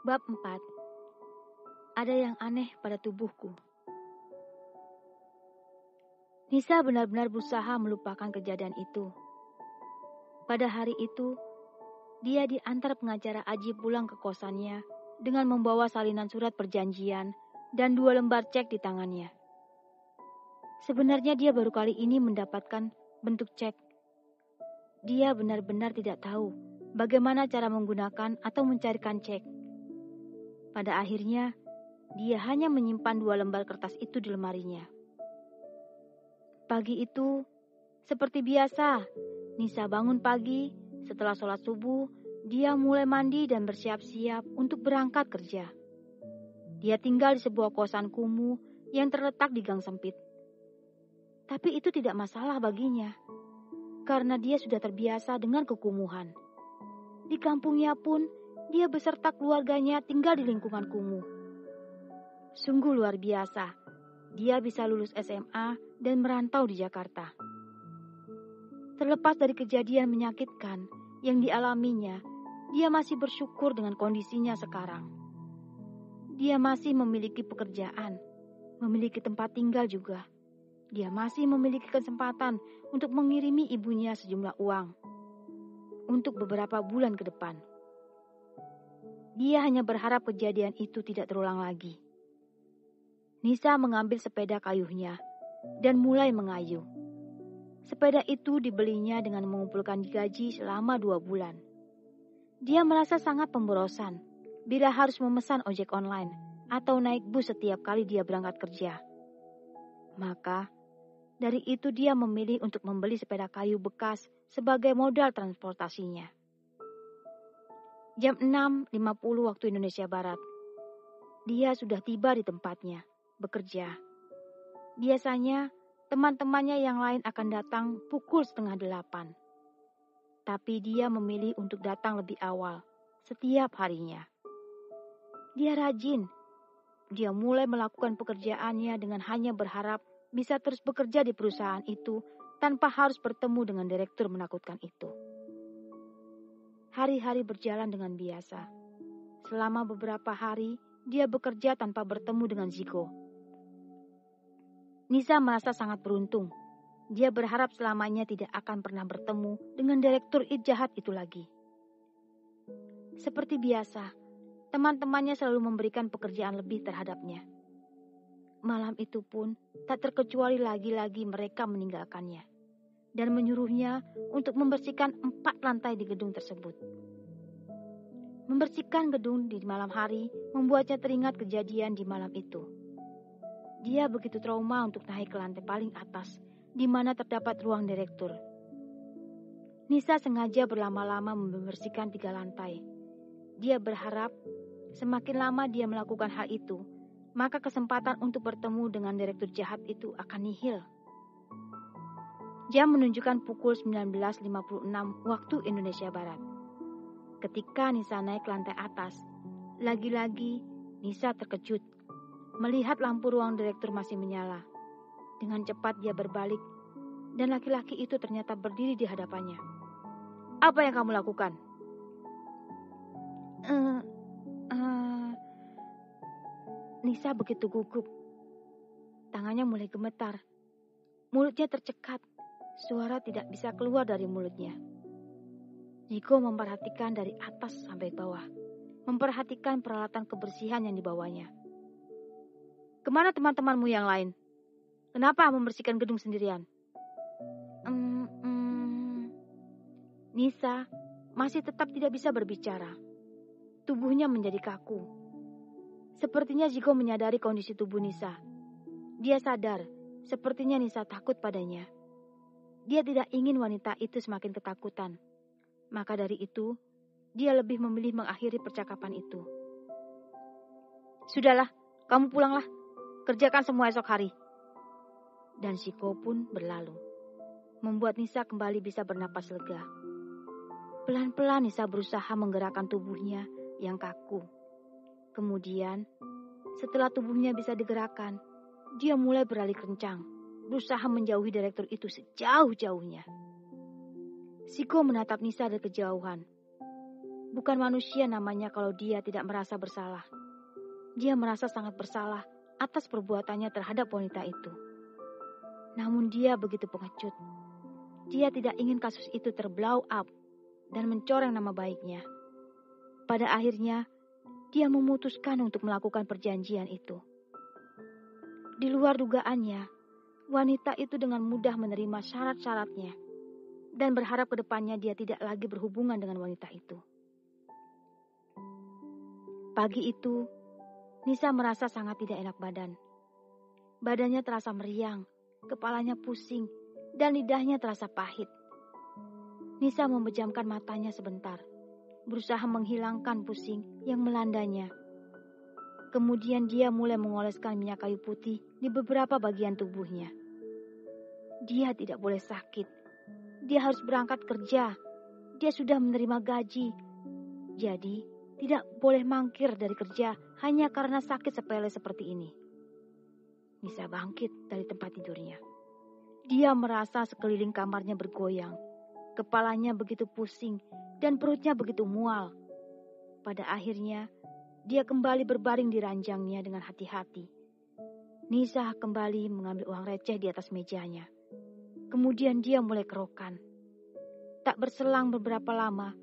Bab 4. Ada yang aneh pada tubuhku. Nisa benar-benar berusaha melupakan kejadian itu. Pada hari itu, dia diantar pengacara Aji pulang ke kosannya dengan membawa salinan surat perjanjian dan 2 lembar cek di tangannya. Sebenarnya dia baru kali ini mendapatkan bentuk cek. Dia benar-benar tidak tahu bagaimana cara menggunakan atau mencarikan cek. Pada akhirnya, dia hanya menyimpan 2 lembar kertas itu di lemarinya. Pagi itu, seperti biasa, Nisa bangun pagi. Setelah sholat subuh, dia mulai mandi dan bersiap-siap untuk berangkat kerja. Dia tinggal di sebuah kosan kumuh yang terletak di gang sempit. Tapi itu tidak masalah baginya, karena dia sudah terbiasa dengan kekumuhan. Di kampungnya pun, dia beserta keluarganya tinggal di lingkungan kumuh. Sungguh luar biasa, dia bisa lulus SMA dan merantau di Jakarta. Terlepas dari kejadian menyakitkan yang dialaminya, dia masih bersyukur dengan kondisinya sekarang. Dia masih memiliki pekerjaan, memiliki tempat tinggal juga. Dia masih memiliki kesempatan untuk mengirimi ibunya sejumlah uang untuk beberapa bulan ke depan. Dia hanya berharap kejadian itu tidak terulang lagi. Nisa mengambil sepeda kayuhnya dan mulai mengayuh. Sepeda itu dibelinya dengan mengumpulkan gaji selama 2 bulan. Dia merasa sangat pemborosan bila harus memesan ojek online atau naik bus setiap kali dia berangkat kerja. Maka, dari itu dia memilih untuk membeli sepeda kayu bekas sebagai modal transportasinya. Jam 6.50 waktu Indonesia Barat. Dia sudah tiba di tempatnya, bekerja. Biasanya, teman-temannya yang lain akan datang pukul 7:30. Tapi dia memilih untuk datang lebih awal, setiap harinya. Dia rajin. Dia mulai melakukan pekerjaannya dengan hanya berharap bisa terus bekerja di perusahaan itu tanpa harus bertemu dengan direktur menakutkan itu. Hari-hari berjalan dengan biasa. Selama beberapa hari, dia bekerja tanpa bertemu dengan Ziko. Nisa merasa sangat beruntung. Dia berharap selamanya tidak akan pernah bertemu dengan direktur jahat itu lagi. Seperti biasa, teman-temannya selalu memberikan pekerjaan lebih terhadapnya. Malam itu pun tak terkecuali lagi-lagi mereka meninggalkannya dan menyuruhnya untuk membersihkan 4 lantai di gedung tersebut. Membersihkan gedung di malam hari membuatnya teringat kejadian di malam itu. Dia begitu trauma untuk naik ke lantai paling atas, di mana terdapat ruang direktur. Nisa sengaja berlama-lama membersihkan 3 lantai. Dia berharap semakin lama dia melakukan hal itu, maka kesempatan untuk bertemu dengan direktur jahat itu akan nihil. Jam menunjukkan pukul 19.56 waktu Indonesia Barat. Ketika Nisa naik ke lantai atas, lagi-lagi Nisa terkejut melihat lampu ruang direktur masih menyala. Dengan cepat dia berbalik dan laki-laki itu ternyata berdiri di hadapannya. "Apa yang kamu lakukan?" Nisa begitu gugup. Tangannya mulai gemetar. Mulutnya tercekat. Suara tidak bisa keluar dari mulutnya. Ziko memperhatikan dari atas sampai bawah. Memperhatikan peralatan kebersihan yang dibawanya. "Kemana teman-temanmu yang lain? Kenapa membersihkan gedung sendirian?" Nisa masih tetap tidak bisa berbicara. Tubuhnya menjadi kaku. Sepertinya Ziko menyadari kondisi tubuh Nisa. Dia sadar, sepertinya Nisa takut padanya. Dia tidak ingin wanita itu semakin ketakutan. Maka dari itu, dia lebih memilih mengakhiri percakapan itu. "Sudahlah, kamu pulanglah. Kerjakan semua esok hari." Dan Ziko pun berlalu. Membuat Nisa kembali bisa bernapas lega. Pelan-pelan Nisa berusaha menggerakkan tubuhnya yang kaku. Kemudian, setelah tubuhnya bisa digerakkan, dia mulai beralih kencang, berusaha menjauhi direktur itu sejauh-jauhnya. Ziko menatap Nisa dari kejauhan. Bukan manusia namanya kalau dia tidak merasa bersalah. Dia merasa sangat bersalah atas perbuatannya terhadap wanita itu. Namun dia begitu pengecut. Dia tidak ingin kasus itu terblow up dan mencoreng nama baiknya. Pada akhirnya, dia memutuskan untuk melakukan perjanjian itu. Di luar dugaannya, wanita itu dengan mudah menerima syarat-syaratnya dan berharap ke depannya dia tidak lagi berhubungan dengan wanita itu. Pagi itu, Nisa merasa sangat tidak enak badan. Badannya terasa meriang, kepalanya pusing, dan lidahnya terasa pahit. Nisa memejamkan matanya sebentar, berusaha menghilangkan pusing yang melandanya. Kemudian dia mulai mengoleskan minyak kayu putih di beberapa bagian tubuhnya. Dia tidak boleh sakit. Dia harus berangkat kerja. Dia sudah menerima gaji. Jadi, tidak boleh mangkir dari kerja hanya karena sakit sepele seperti ini. Nisa bangkit dari tempat tidurnya. Dia merasa sekeliling kamarnya bergoyang. Kepalanya begitu pusing dan perutnya begitu mual. Pada akhirnya, dia kembali berbaring di ranjangnya dengan hati-hati. Nisa kembali mengambil uang receh di atas mejanya. Kemudian dia mulai kerokan. Tak berselang beberapa lama,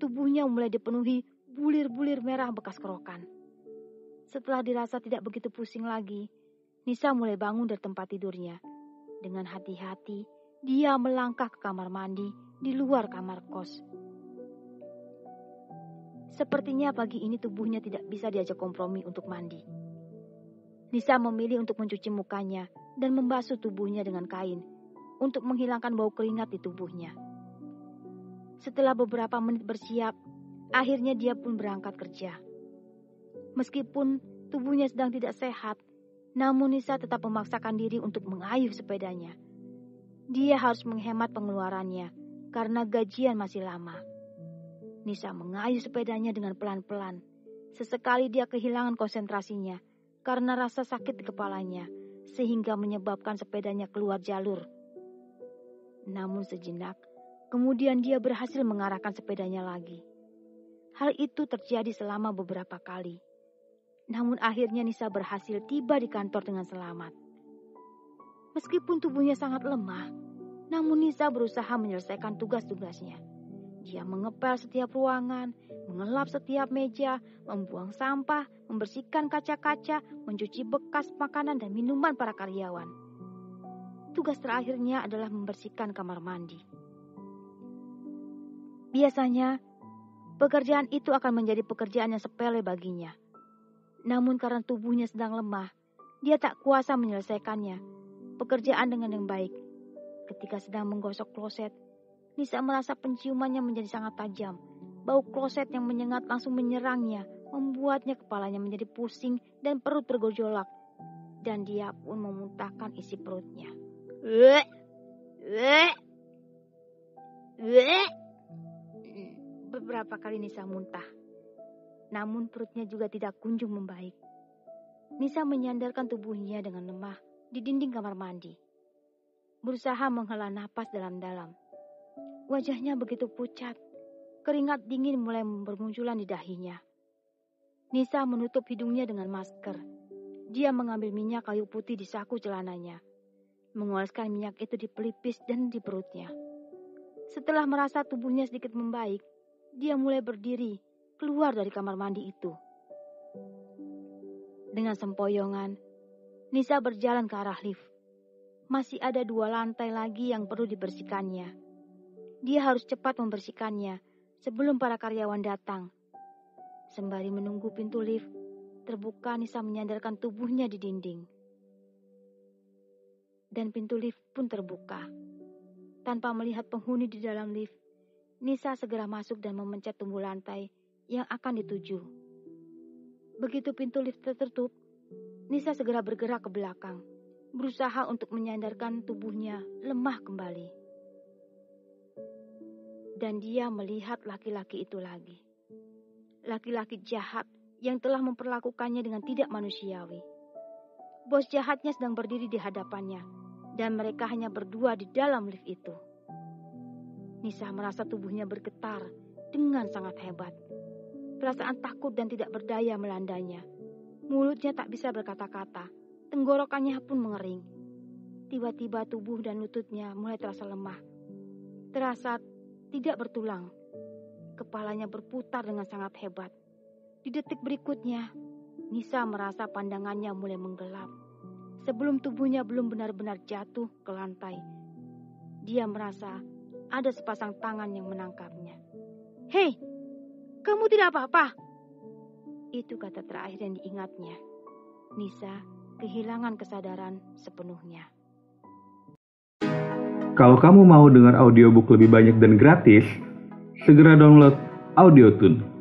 tubuhnya mulai dipenuhi bulir-bulir merah bekas kerokan. Setelah dirasa tidak begitu pusing lagi, Nisa mulai bangun dari tempat tidurnya. Dengan hati-hati, dia melangkah ke kamar mandi di luar kamar kos. Sepertinya pagi ini tubuhnya tidak bisa diajak kompromi untuk mandi. Nisa memilih untuk mencuci mukanya dan membasuh tubuhnya dengan kain untuk menghilangkan bau keringat di tubuhnya. Setelah beberapa menit bersiap, akhirnya dia pun berangkat kerja. Meskipun tubuhnya sedang tidak sehat, namun Nisa tetap memaksakan diri untuk mengayuh sepedanya. Dia harus menghemat pengeluarannya karena gajian masih lama. Nisa mengayuh sepedanya dengan pelan-pelan. Sesekali dia kehilangan konsentrasinya karena rasa sakit di kepalanya, sehingga menyebabkan sepedanya keluar jalur. Namun sejenak, kemudian dia berhasil mengarahkan sepedanya lagi. Hal itu terjadi selama beberapa kali. Namun akhirnya Nisa berhasil tiba di kantor dengan selamat. Meskipun tubuhnya sangat lemah, namun Nisa berusaha menyelesaikan tugas-tugasnya. Dia mengepel setiap ruangan, mengelap setiap meja, membuang sampah, membersihkan kaca-kaca, mencuci bekas makanan dan minuman para karyawan. Tugas terakhirnya adalah membersihkan kamar mandi. Biasanya, pekerjaan itu akan menjadi pekerjaan yang sepele baginya. Namun karena tubuhnya sedang lemah, dia tak kuasa menyelesaikannya. Pekerjaan dengan yang baik. Ketika sedang menggosok kloset, Nisa merasa penciumannya menjadi sangat tajam. Bau kloset yang menyengat langsung menyerangnya, membuatnya kepalanya menjadi pusing dan perut bergejolak. Dan dia pun memuntahkan isi perutnya. Beberapa kali Nisa muntah. Namun perutnya juga tidak kunjung membaik. Nisa menyandarkan tubuhnya dengan lemah di dinding kamar mandi. Berusaha menghela napas dalam-dalam. Wajahnya begitu pucat. Keringat dingin mulai bermunculan di dahinya. Nisa menutup hidungnya dengan masker. Dia mengambil minyak kayu putih di saku celananya. Mengoleskan minyak itu di pelipis dan di perutnya. Setelah merasa tubuhnya sedikit membaik, dia mulai berdiri keluar dari kamar mandi itu. Dengan sempoyongan, Nisa berjalan ke arah lift. Masih ada 2 lantai lagi yang perlu dibersihkannya. Dia harus cepat membersihkannya sebelum para karyawan datang. Sembari menunggu pintu lift terbuka, Nisa menyandarkan tubuhnya di dinding. Dan pintu lift pun terbuka. Tanpa melihat penghuni di dalam lift, Nisa segera masuk dan memencet tombol lantai yang akan dituju. Begitu pintu lift tertutup, Nisa segera bergerak ke belakang, berusaha untuk menyandarkan tubuhnya lemah kembali. Dan dia melihat laki-laki itu lagi. Laki-laki jahat yang telah memperlakukannya dengan tidak manusiawi. Bos jahatnya sedang berdiri di hadapannya, dan mereka hanya berdua di dalam lift itu. Nisa merasa tubuhnya bergetar dengan sangat hebat. Perasaan takut dan tidak berdaya melandanya. Mulutnya tak bisa berkata-kata, tenggorokannya pun mengering. Tiba-tiba tubuh dan lututnya mulai terasa lemah. Terasa tidak bertulang. Kepalanya berputar dengan sangat hebat. Di detik berikutnya, Nisa merasa pandangannya mulai menggelap. Sebelum tubuhnya belum benar-benar jatuh ke lantai, dia merasa ada sepasang tangan yang menangkapnya. "Hei, kamu tidak apa-apa?" Itu kata terakhir yang diingatnya. Nisa kehilangan kesadaran sepenuhnya. Kalau kamu mau dengar audiobook lebih banyak dan gratis, segera download Audiotune.